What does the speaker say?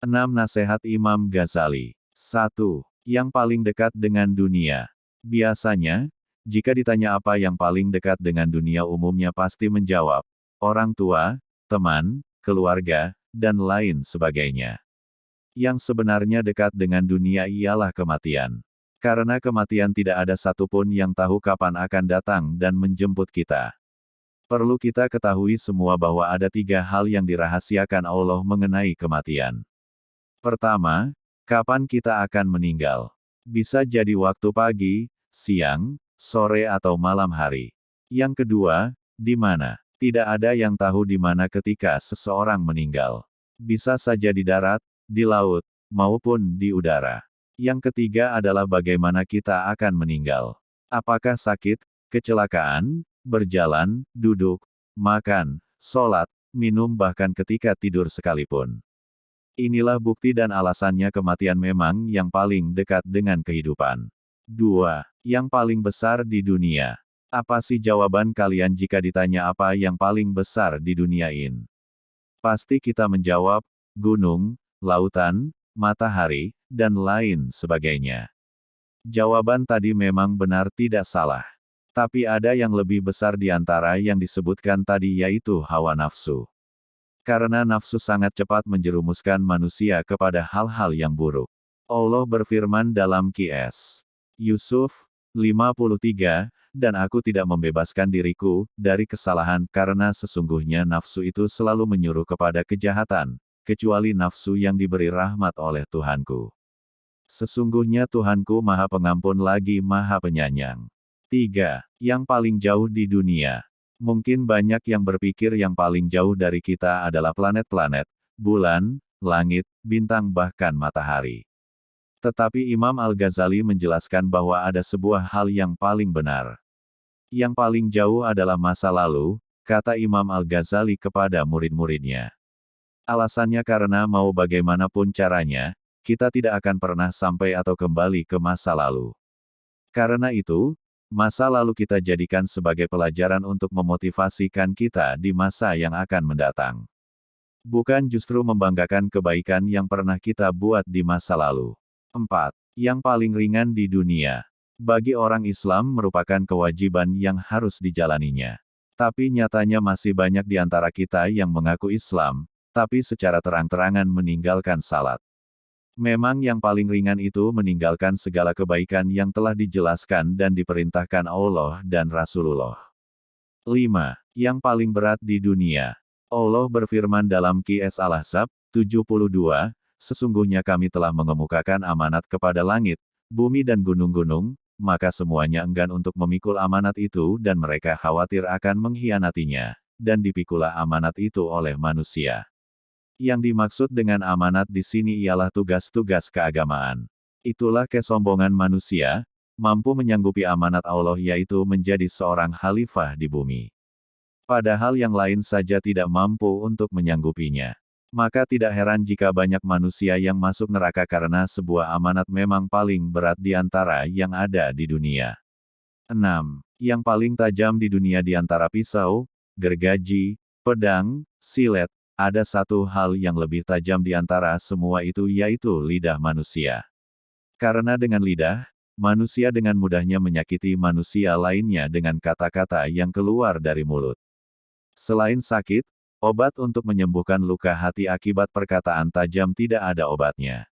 6 Nasihat Imam Ghazali. 1. Yang paling dekat dengan dunia. Biasanya, jika ditanya apa yang paling dekat dengan dunia umumnya pasti menjawab, orang tua, teman, keluarga, dan lain sebagainya. Yang sebenarnya dekat dengan dunia ialah kematian. Karena kematian tidak ada satupun yang tahu kapan akan datang dan menjemput kita. Perlu kita ketahui semua bahwa ada 3 hal yang dirahasiakan Allah mengenai kematian. Pertama, kapan kita akan meninggal? Bisa jadi waktu pagi, siang, sore atau malam hari. Yang kedua, di mana? Tidak ada yang tahu di mana ketika seseorang meninggal. Bisa saja di darat, di laut, maupun di udara. Yang ketiga adalah bagaimana kita akan meninggal. Apakah sakit, kecelakaan, berjalan, duduk, makan, sholat, minum bahkan ketika tidur sekalipun. Inilah bukti dan alasannya kematian memang yang paling dekat dengan kehidupan. 2. Yang paling besar di dunia. Apa sih jawaban kalian jika ditanya apa yang paling besar di dunia ini? Pasti kita menjawab, gunung, lautan, matahari, dan lain sebagainya. Jawaban tadi memang benar tidak salah. Tapi ada yang lebih besar di antara yang disebutkan tadi yaitu hawa nafsu. Karena nafsu sangat cepat menjerumuskan manusia kepada hal-hal yang buruk. Allah berfirman dalam Qs. Yusuf 53, dan aku tidak membebaskan diriku dari kesalahan karena sesungguhnya nafsu itu selalu menyuruh kepada kejahatan, kecuali nafsu yang diberi rahmat oleh Tuhanku. Sesungguhnya Tuhanku Maha Pengampun lagi Maha Penyayang. 3. Yang paling jauh di dunia. Mungkin banyak yang berpikir yang paling jauh dari kita adalah planet-planet, bulan, langit, bintang bahkan matahari. Tetapi Imam Al-Ghazali menjelaskan bahwa ada sebuah hal yang paling benar. Yang paling jauh adalah masa lalu, kata Imam Al-Ghazali kepada murid-muridnya. Alasannya karena mau bagaimanapun caranya, kita tidak akan pernah sampai atau kembali ke masa lalu. Karena itu, masa lalu kita jadikan sebagai pelajaran untuk memotivasikan kita di masa yang akan mendatang. Bukan justru membanggakan kebaikan yang pernah kita buat di masa lalu. 4. Yang paling ringan di dunia. Bagi orang Islam merupakan kewajiban yang harus dijalaninya. Tapi nyatanya masih banyak di antara kita yang mengaku Islam, tapi secara terang-terangan meninggalkan salat. Memang yang paling ringan itu meninggalkan segala kebaikan yang telah dijelaskan dan diperintahkan Allah dan Rasulullah. 5. Yang paling berat di dunia. Allah berfirman dalam Qs Al-Ahzab 72, sesungguhnya kami telah mengemukakan amanat kepada langit, bumi dan gunung-gunung, maka semuanya enggan untuk memikul amanat itu dan mereka khawatir akan mengkhianatinya, dan dipikulah amanat itu oleh manusia. Yang dimaksud dengan amanat di sini ialah tugas-tugas keagamaan. Itulah kesombongan manusia, mampu menyanggupi amanat Allah yaitu menjadi seorang khalifah di bumi. Padahal yang lain saja tidak mampu untuk menyanggupinya. Maka tidak heran jika banyak manusia yang masuk neraka karena sebuah amanat memang paling berat di antara yang ada di dunia. 6. Yang paling tajam di dunia di antara pisau, gergaji, pedang, silet, ada satu hal yang lebih tajam di antara semua itu yaitu lidah manusia. Karena dengan lidah, manusia dengan mudahnya menyakiti manusia lainnya dengan kata-kata yang keluar dari mulut. Selain sakit, obat untuk menyembuhkan luka hati akibat perkataan tajam tidak ada obatnya.